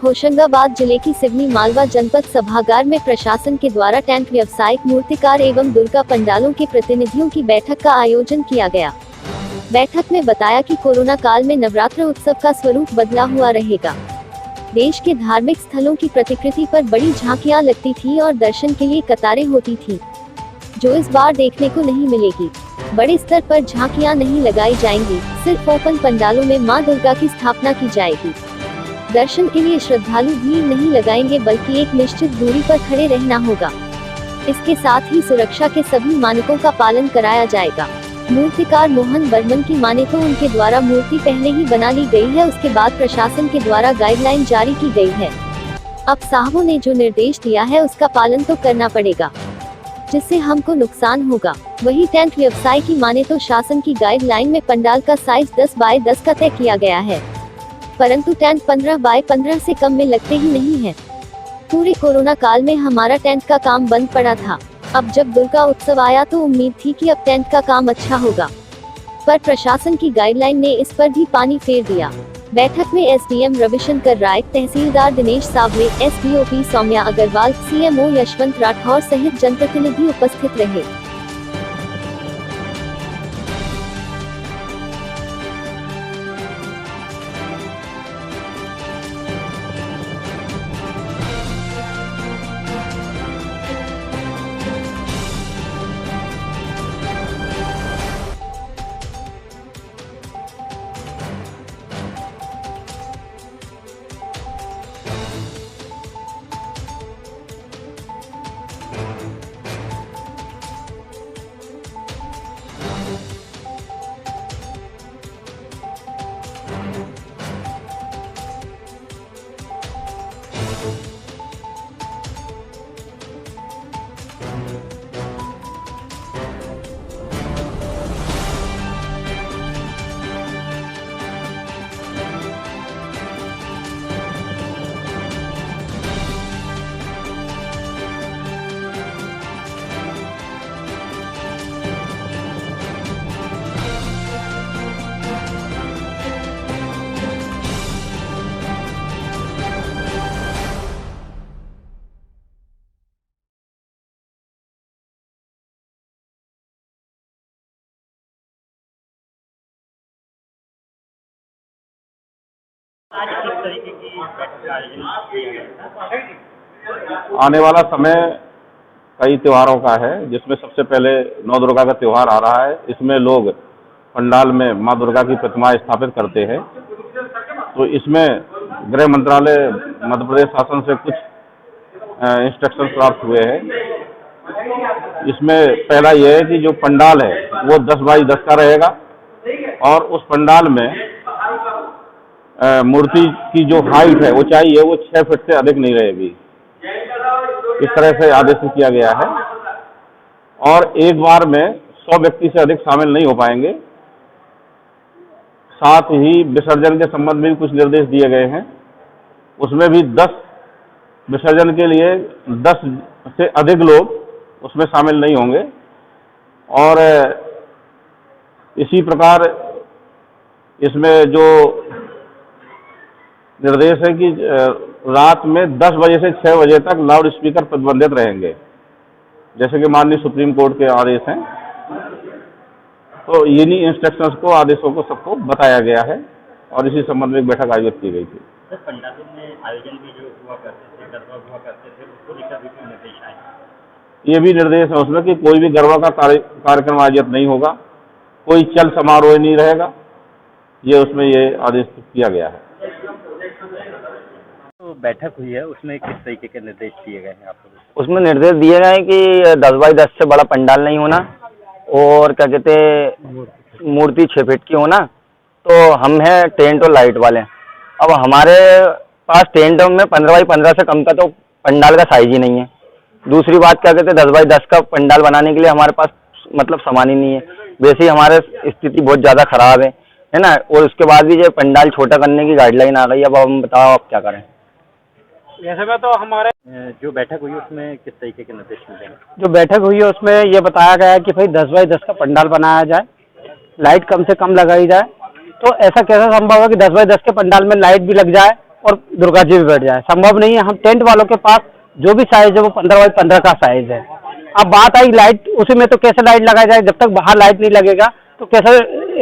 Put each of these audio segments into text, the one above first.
होशंगाबाद जिले की सिवनी मालवा जनपद सभागार में प्रशासन के द्वारा टेंट व्यवसायिक मूर्तिकार एवं दुर्गा पंडालों के प्रतिनिधियों की बैठक का आयोजन किया गया। बैठक में बताया कि कोरोना काल में नवरात्र उत्सव का स्वरूप बदला हुआ रहेगा। देश के धार्मिक स्थलों की प्रतिकृति पर बड़ी झांकियां लगती थी और दर्शन के लिए कतारें होती थी, जो इस बार देखने को नहीं मिलेगी। बड़े स्तर पर झांकियां नहीं लगाई जाएंगी, सिर्फ ओपन पंडालों में मां दुर्गा की स्थापना की जाएगी। दर्शन के लिए श्रद्धालु भीड़ नहीं लगाएंगे, बल्कि एक निश्चित दूरी पर खड़े रहना होगा। इसके साथ ही सुरक्षा के सभी मानकों का पालन कराया जाएगा। मूर्तिकार मोहन बर्मन की माने तो उनके द्वारा मूर्ति पहले ही बना ली गई है, उसके बाद प्रशासन के द्वारा गाइडलाइन जारी की गई है। अब साहबों ने जो निर्देश दिया है उसका पालन तो करना पड़ेगा, जिससे हमको नुकसान होगा। वही टेंट व्यवसाय की माने तो शासन की गाइडलाइन में पंडाल का साइज 10 बाय 10 का तय किया गया है, परंतु टेंट 15 बाय 15 से कम में लगते ही नहीं है। पूरे कोरोना काल में हमारा टेंट का काम बंद पड़ा था। अब जब दुर्गा उत्सव आया तो उम्मीद थी कि अब टेंट का काम अच्छा होगा, पर प्रशासन की गाइडलाइन ने इस पर भी पानी फेर दिया। बैठक में एसडीएम रविशंकर राय, तहसीलदार दिनेश सावले, एसडीओपी सौम्या अग्रवाल, सीएमओ यशवंत राठौर सहित जनप्रतिनिधि उपस्थित रहे। आज किस तरीके की बैठक का आयोजन किया गया था? आने वाला समय कई त्योहारों का है, जिसमें सबसे पहले नौ दुर्गा का त्योहार आ रहा है। इसमें लोग पंडाल में मां दुर्गा की प्रतिमा स्थापित करते हैं। तो इसमें गृह मंत्रालय मध्य प्रदेश शासन से कुछ इंस्ट्रक्शन प्राप्त हुए हैं। इसमें पहला यह है कि जो पंडाल है वो 10 बाई 10 का रहेगा और उस पंडाल में मूर्ति की जो हाइट है वो चाहिए वो 6 फीट से अधिक नहीं रहेगी। इस तरह से आदेश किया गया है और एक बार में 100 व्यक्ति से अधिक शामिल नहीं हो पाएंगे। साथ ही विसर्जन के संबंध में कुछ निर्देश दिए गए हैं, उसमें भी 10 विसर्जन के लिए 10 से अधिक लोग उसमें शामिल नहीं होंगे। और इसी प्रकार इसमें जो निर्देश है कि रात में 10 बजे से 6 बजे तक लाउड स्पीकर प्रतिबंधित रहेंगे, जैसे कि माननीय सुप्रीम कोर्ट के आदेश हैं। तो इन्हीं इंस्ट्रक्शंस को, आदेशों को सबको बताया गया है और इसी संबंध में एक बैठक आयोजित की गई थी। सर, पंडालों में आयोजन भी जो हुआ करते थे, गरबा हुआ करते थे, उसको लेकर भी कोई निर्देश आए? ये भी निर्देश है उसमें कि कोई भी गरबा का कार्यक्रम आयोजित नहीं होगा, कोई चल समारोह नहीं रहेगा। ये उसमें ये आदेश किया गया है। तो बैठक हुई है, उसमें किस तरीके के निर्देश दिए गए हैं आपको? उसमें निर्देश दिए गए हैं कि 10 बाई 10 से बड़ा पंडाल नहीं होना और क्या कहते हैं मूर्ति 6 फीट की होना। तो हम हैं टेंट और लाइट वाले। अब हमारे पास टेंट में 15 बाई 15 से कम का तो पंडाल का साइज ही नहीं है। दूसरी बात क्या कहते हैं 10 बाई 10 का पंडाल बनाने के लिए हमारे पास मतलब सामान ही नहीं है। वैसे ही हमारे स्थिति बहुत ज़्यादा ख़राब है ना। और उसके बाद भी जो पंडाल छोटा करने की गाइडलाइन आ गई। अब हम बताओ आप क्या करें। वैसे में तो हमारे जो बैठक हुई उसमें किस तरीके के निर्देश मिले हैं? जो बैठक हुई है उसमें ये बताया गया है कि भाई 10 बाई 10 का पंडाल बनाया जाए, लाइट कम से कम लगाई जाए। तो ऐसा कैसा संभव है कि 10 बाई 10 के पंडाल में लाइट भी लग जाए और दुर्गा जी भी बैठ जाए। संभव नहीं है। हम टेंट वालों के पास जो भी साइज है वो 15 बाई 15 का साइज है। अब बात आई लाइट, उसी में तो कैसे लाइट लगाया जाए? जब तक बाहर लाइट नहीं लगेगा तो कैसे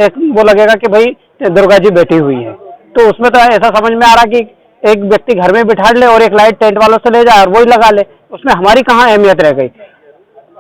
एक वो लगेगा कि भाई दुर्गा जी बैठी हुई है? तो उसमें तो ऐसा समझ में आ रहा कि एक व्यक्ति घर में बिठा ले और एक लाइट टेंट वालों से ले जाए और वही लगा ले। उसमें हमारी कहाँ अहमियत रह गई?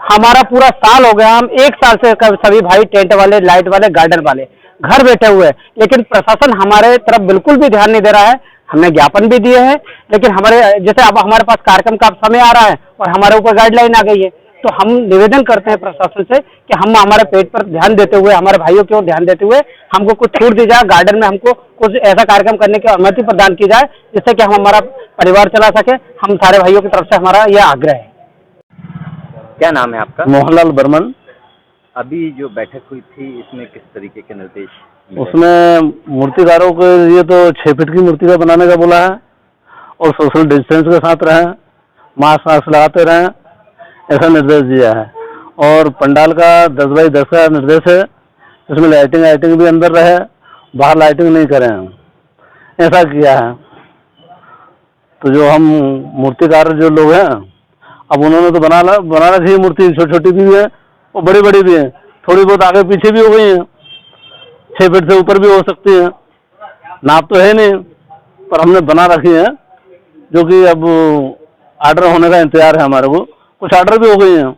हमारा पूरा साल हो गया, हम एक साल से सभी भाई टेंट वाले, लाइट वाले, गार्डन वाले घर बैठे हुए हैं, लेकिन प्रशासन हमारे तरफ बिल्कुल भी ध्यान नहीं दे रहा है। हमने ज्ञापन भी दिए हैं, लेकिन हमारे जैसे अब हमारे पास कार्यक्रम का समय आ रहा है और हमारे ऊपर गाइडलाइन आ गई है, तो हम निवेदन करते हैं प्रशासन से कि हम हमारे पेट पर ध्यान देते हुए, हमारे भाइयों की ओर ध्यान देते हुए हमको कुछ छूट दी जाए, गार्डन में हमको कुछ ऐसा कार्यक्रम करने की अनुमति प्रदान की जाए जिससे कि हम हमारा परिवार चला सके। हम सारे भाइयों की तरफ से हमारा यह आग्रह है। क्या नाम है आपका? मोहनलाल बर्मन। अभी जो बैठक हुई थी इसमें किस तरीके के निर्देश मिले? उसमें मूर्तिकारों के लिए तो 6 फीट की मूर्ति का बनाने का बोला है और सोशल डिस्टेंस के साथ रहें, मास्क लगाते रहें, ऐसा निर्देश दिया है। और पंडाल का 10 बाई 10 का निर्देश है, इसमें लाइटिंग भी अंदर रहे, बाहर लाइटिंग नहीं करें, ऐसा किया है। तो जो हम मूर्तिकार जो लोग हैं, अब उन्होंने तो बना रखी है मूर्ति, छोटी छोटी भी है और बड़ी बड़ी भी है, थोड़ी बहुत आगे पीछे भी हो गई हैं, 6 फीट से ऊपर भी हो सकती है। नाप तो है नहीं, पर हमने बना रखी है, जो कि अब ऑर्डर होने का इंतजार है हमारे को। कुछ ऑर्डर भी हो गई हैं।